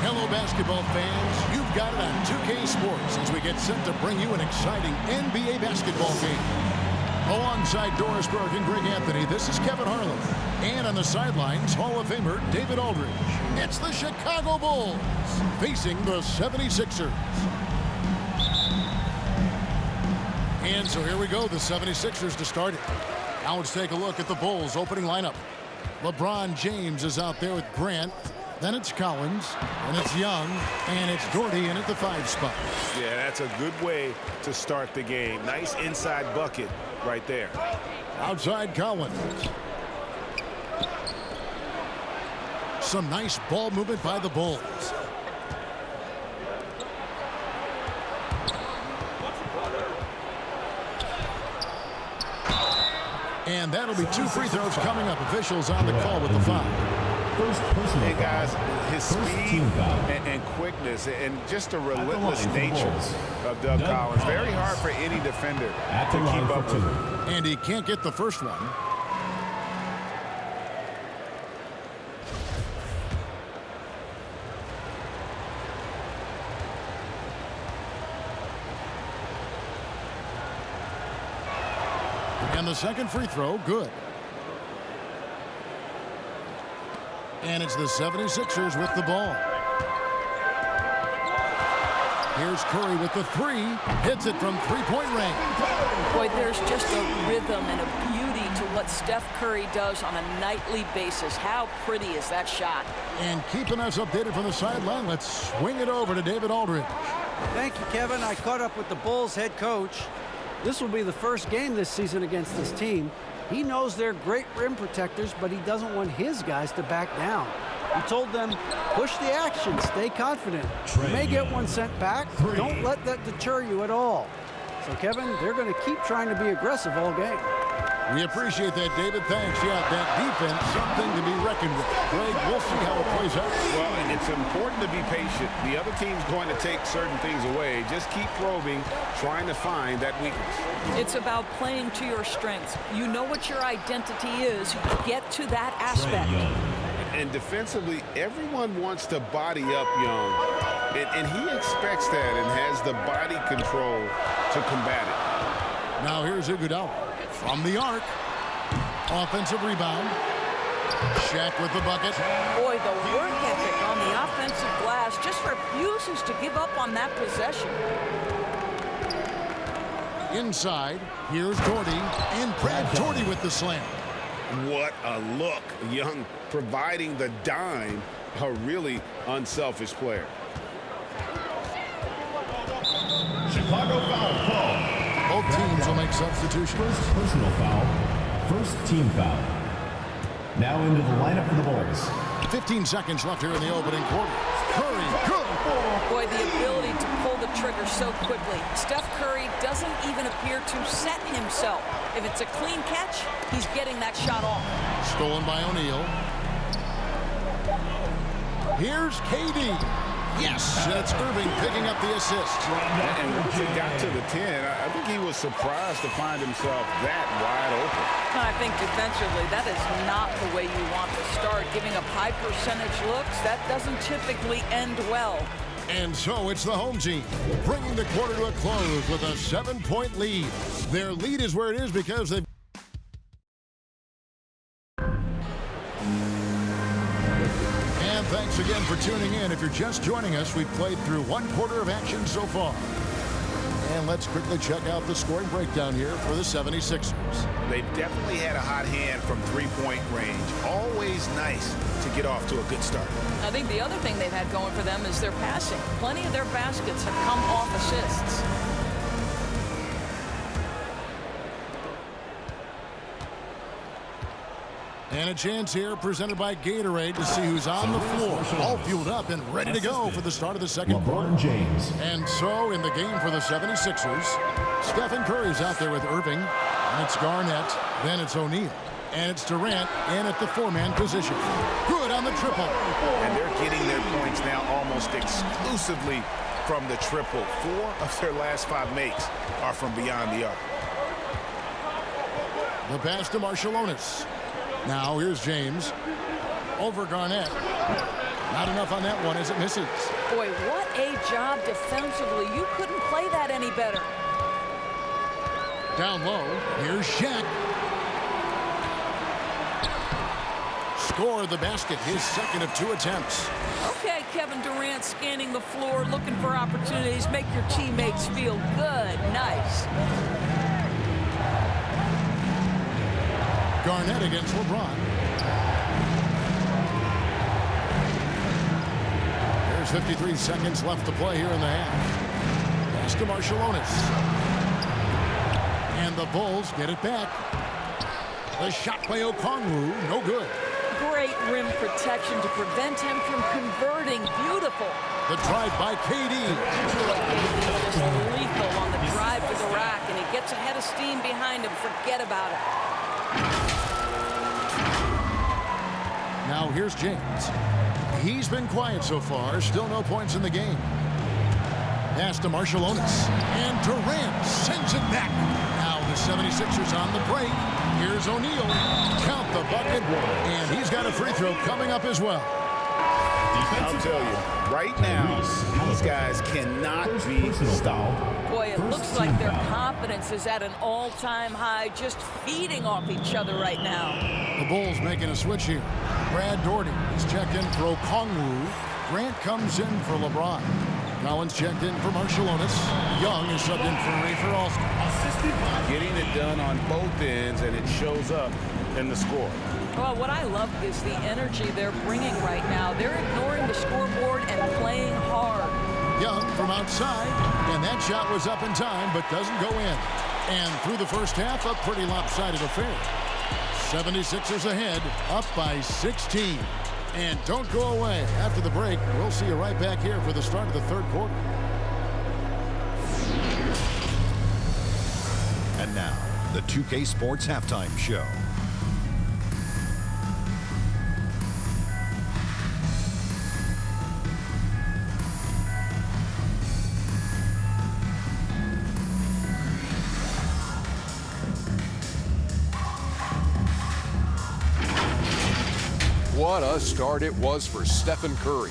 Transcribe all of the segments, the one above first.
Hello, basketball fans. You've got it on 2K Sports as we get set to bring you an exciting NBA basketball game. Alongside Doris Burke and Greg Anthony, this is Kevin Harlan. And on the sidelines, Hall of Famer David Aldridge. It's the Chicago Bulls facing the 76ers. And so here we go, the 76ers to start it. Now let's take a look at the Bulls opening lineup. LeBron James is out there with Grant. Then it's Collins, and it's Young, and it's Doherty in at the 5 spot. Yeah, that's a good way to start the game. Nice inside bucket right there. Outside Collins. Some nice ball movement by the Bulls. And that'll be 2 free throws coming up. Officials on the call with the foul. Hey guys, his speed and quickness and just the relentless nature of Doug Collins. Very hard for any defender to keep up with him. And he can't get the first one. And the second free throw, good. And it's the 76ers with the ball. Here's Curry with the 3. Hits it from three-point range. Boy, there's just a rhythm and a beauty to what Steph Curry does on a nightly basis. How pretty is that shot? And keeping us updated from the sideline, let's swing it over to David Aldridge. Thank you, Kevin. I caught up with the Bulls head coach. This will be the first game this season against this team. He knows they're great rim protectors, but he doesn't want his guys to back down. He told them, push the action, stay confident. You may get one sent back. Don't let that deter you at all. So, Kevin, they're going to keep trying to be aggressive all game. We appreciate that, David. Thanks. Yeah, that defense, something to be reckoned with. Greg, we'll see how it plays out. Well, and it's important to be patient. The other team's going to take certain things away. Just keep probing, trying to find that weakness. It's about playing to your strengths. You know what your identity is. Get to that aspect. And defensively, everyone wants to body up Young. And he expects that and has the body control to combat it. Now here's Iguodala from the arc. Offensive rebound. Shaq with the bucket. Boy, the work ethic on the offensive glass just refuses to give up on that possession. Inside, here's Doherty, and Brad Doherty with the slam. What a look. Young providing the dime. A really unselfish player. Chicago foul call. Both teams will make substitutions. First personal foul. First team foul. Now into the lineup for the Bulls. 15 seconds left here in the opening quarter. Curry, good. Boy, the ability to pull the trigger so quickly. Steph Curry doesn't even appear to set himself. If it's a clean catch, he's getting that shot off. Stolen by O'Neal. Here's KD. Yes, that's Irving picking up the assist. And once he got to the 10, I think he was surprised to find himself that wide open. I think defensively, that is not the way you want to start. Giving up high percentage looks, that doesn't typically end well. And so it's the home team bringing the quarter to a close with a 7-point lead. Their lead is where it is because they've... And thanks again for tuning in. If you're just joining us, we've played through one quarter of action so far. And let's quickly check out the scoring breakdown here for the 76ers. They've definitely had a hot hand from three-point range. Always nice to get off to a good start. I think the other thing they've had going for them is their passing. Plenty of their baskets have come off assists. And a chance here presented by Gatorade to see who's on the floor. All fueled up and ready to go for the start of the second quarter. James. And so in the game for the 76ers, Stephen Curry's out there with Irving. And it's Garnett. Then it's O'Neal. And it's Durant in at the four-man position. Good on the triple. And they're getting their points now almost exclusively from the triple. 4 of their last 5 makes are from beyond the arc. The pass to Marciulionis. Now here's James. Over Garnett. Not enough on that one as it misses. Boy, what a job defensively. You couldn't play that any better. Down low. Here's Shaq. Score the basket, his second of 2 attempts. Okay, Kevin Durant scanning the floor, looking for opportunities. Make your teammates feel good. Nice. Garnett against LeBron. There's 53 seconds left to play here in the half. Pass to Marciulionis. And the Bulls get it back. The shot by Okongwu, no good. Great rim protection to prevent him from converting. Beautiful. The drive by KD. Just lethal on the drive to the rack, and he gets a head of steam behind him. Forget about it. Now here's James. He's been quiet so far. Still no points in the game. Pass to Marciulionis. And Durant sends it back. Now the 76ers on the break. Here's O'Neal. Count the bucket. And he's got a free throw coming up as well. I'll tell you, right now, these guys cannot be stopped. Boy, it looks like their confidence is at an all-time high, just feeding off each other right now. The Bulls making a switch here. Brad Daugherty is checked in for Okongwu. Grant comes in for LeBron. Collins checked in for Marciulionis. Young is subbed in for Rafer Alston. Getting it done on both ends, and it shows up in the score. Well, what I love is the energy they're bringing right now. They're ignoring the scoreboard and playing hard. Young from outside, and that shot was up in time, but doesn't go in. And through the first half, a pretty lopsided affair. 76ers ahead, up by 16. And don't go away. After the break, we'll see you right back here for the start of the third quarter. And now, the 2K Sports Halftime Show. What a start it was for Stephen Curry.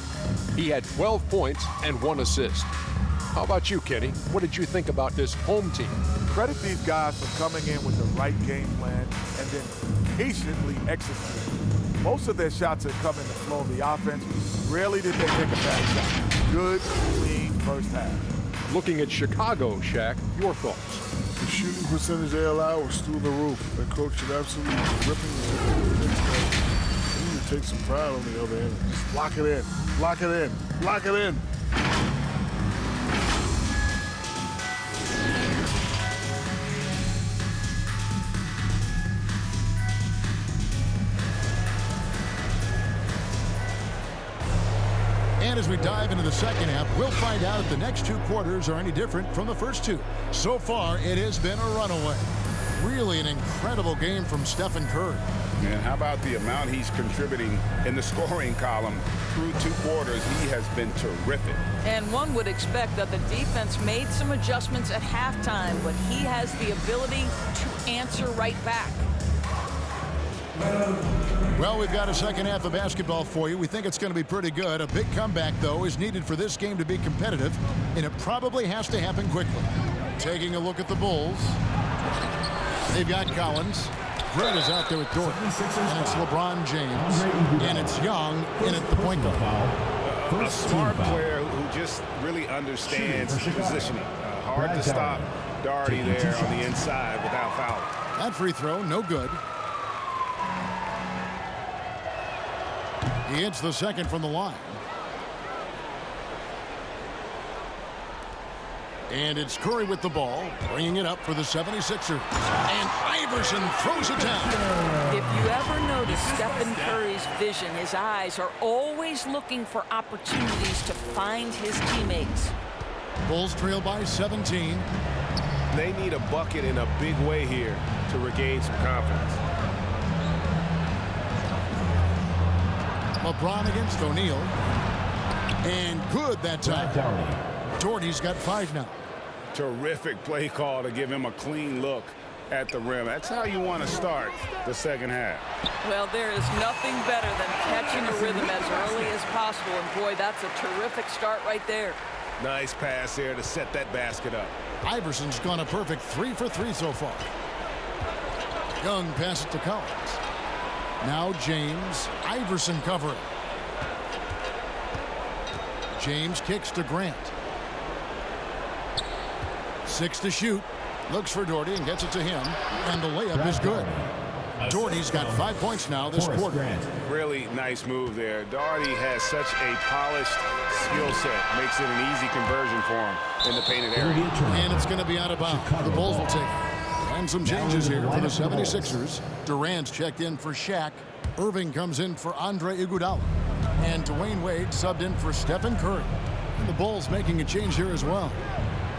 He had 12 points and 1 assist. How about you, Kenny? What did you think about this home team? Credit these guys for coming in with the right game plan and then patiently executing. Most of their shots had come in the flow of the offense. Rarely did they take a bad shot. Good, clean first half. Looking at Chicago, Shaq, your thoughts? The shooting percentage they allowed was through the roof. Their coach should absolutely be ripping the They need to take some pride on the other end. Just lock it in. Lock it in. Lock it in. And as we dive into the second half, we'll find out if the next 2 quarters are any different from the first 2. So far, it has been a runaway. Really an incredible game from Stephen Curry. And how about the amount he's contributing in the scoring column through 2 quarters? He has been terrific. And one would expect that the defense made some adjustments at halftime, but he has the ability to answer right back. Well, we've got a second half of basketball for you. We think it's going to be pretty good. A big comeback, though, is needed for this game to be competitive, and it probably has to happen quickly. Taking a look at the Bulls. They've got Collins. Grant is out there with Dort. And it's LeBron James. And it's Young in at the point guard. A smart player who just really understands positioning. Hard to stop Doherty there on the inside without fouling. That free throw, no good. He hits the second from the line. And it's Curry with the ball, bringing it up for the 76ers. And Iverson throws it down. If you ever notice Stephen Curry's vision, his eyes are always looking for opportunities to find his teammates. Bulls trail by 17. They need a bucket in a big way here to regain some confidence. LeBron against O'Neal. And good that time. Doherty's got 5 now. Terrific play call to give him a clean look at the rim. That's how you want to start the second half. Well, there is nothing better than catching a rhythm as early as possible. And boy, that's a terrific start right there. Nice pass there to set that basket up. Iverson's gone a perfect 3 for 3 so far. Young passes it to Collins. Now James. Iverson covering. James kicks to Grant. 6 to shoot. Looks for Doherty and gets it to him. And the layup is good. Doherty's got 5 points now this quarter. Really nice move there. Doherty has such a polished skill set. Makes it an easy conversion for him in the painted area. And it's going to be out of bounds. The Bulls will take it. And some changes here for the 76ers. Durant's checked in for Shaq. Irving comes in for Andre Iguodala. And Dwayne Wade subbed in for Stephen Curry. And the Bulls making a change here as well.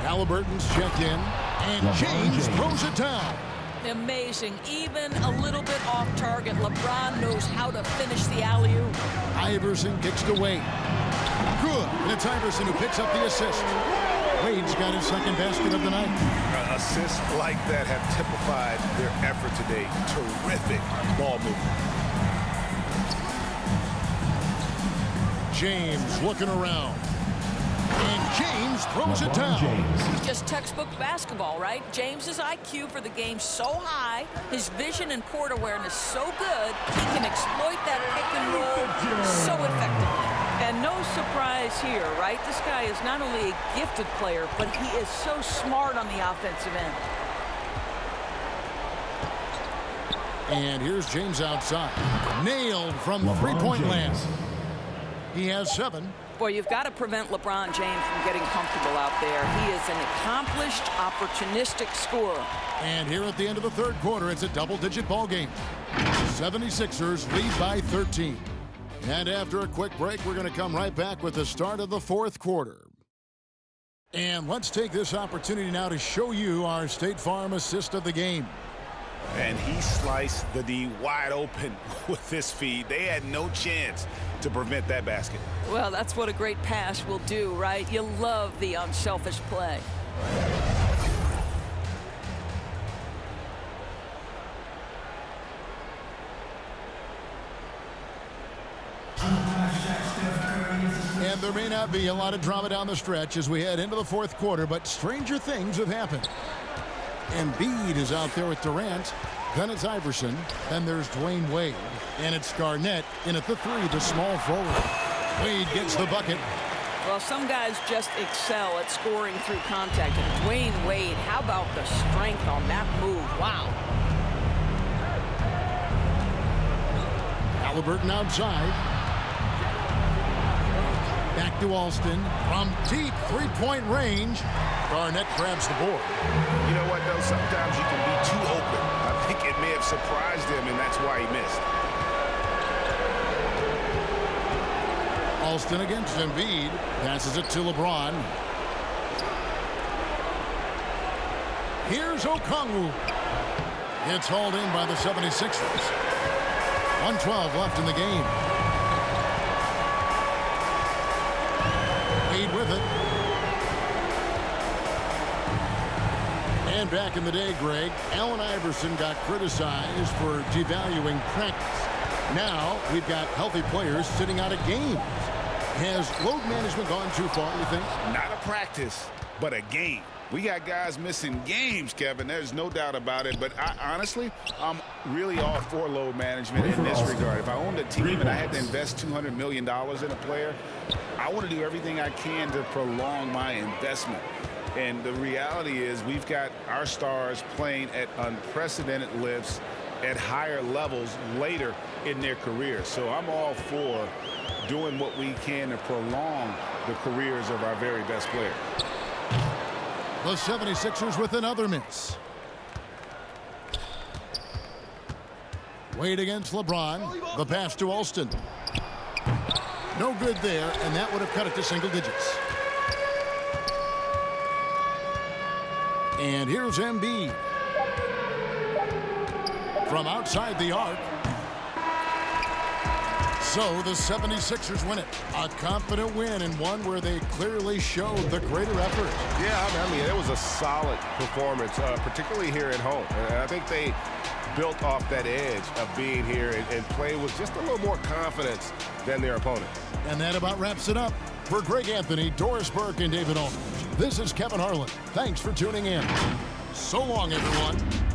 Halliburton's checked in. And James throws it down. Amazing. Even a little bit off target. LeBron knows how to finish the alley-oop. Iverson kicks to Wade. Good. And it's Iverson who picks up the assist. Wade's got his second basket of the night. Assists like that have typified their effort today. Terrific ball movement. James looking around. And James throws it down. It's just textbook basketball, right? James's IQ for the game so high, his vision and court awareness so good, he can exploit that pick and roll so effectively. And no surprise here, right? This guy is not only a gifted player, but he is so smart on the offensive end. And here's James outside. Nailed from three-point land. He has 7. Boy, you've got to prevent LeBron James from getting comfortable out there. He is an accomplished, opportunistic scorer. And here at the end of the third quarter, it's a double-digit ball game. 76ers lead by 13. And after a quick break, we're going to come right back with the start of the fourth quarter. And let's take this opportunity now to show you our State Farm assist of the game. And he sliced the D wide open with his feed. They had no chance to prevent that basket. Well, that's what a great pass will do, right? You love the unselfish play. And there may not be a lot of drama down the stretch as we head into the fourth quarter, but stranger things have happened. Embiid is out there with Durant. Then it's Iverson. Then there's Dwayne Wade. And it's Garnett in at the 3, the small forward. Wade gets the bucket. Well, some guys just excel at scoring through contact. And Dwayne Wade, how about the strength on that move? Wow. Halliburton outside. Back to Alston. From deep three-point range. Garnett grabs the board. You know what, though? Sometimes you can be too open. I think it may have surprised him, and that's why he missed. Alston against Embiid. Passes it to LeBron. Here's Okongwu. It's hauled in by the 76ers. 1:12 left in the game. Wade with it. And back in the day, Greg, Allen Iverson got criticized for devaluing practice. Now we've got healthy players sitting out of games. Has load management gone too far, you think? Not a practice, but a game. We got guys missing games, Kevin. There's no doubt about it. But honestly, I'm really all for load management in this regard. If I owned a team and I had to invest $200 million in a player, I want to do everything I can to prolong my investment. And the reality is we've got our stars playing at unprecedented lifts at higher levels later in their career. So I'm all for doing what we can to prolong the careers of our very best players. The 76ers with another miss. Wade against LeBron. The pass to Alston. No good there, and that would have cut it to single digits. And here's Embiid. From outside the arc. So the 76ers win it. A confident win, and one where they clearly showed the greater effort. Yeah, I mean, it was a solid performance, particularly here at home. And I think they built off that edge of being here and play with just a little more confidence than their opponent. And that about wraps it up. For Greg Anthony, Doris Burke, and David Aldridge, this is Kevin Harlan. Thanks for tuning in. So long, everyone.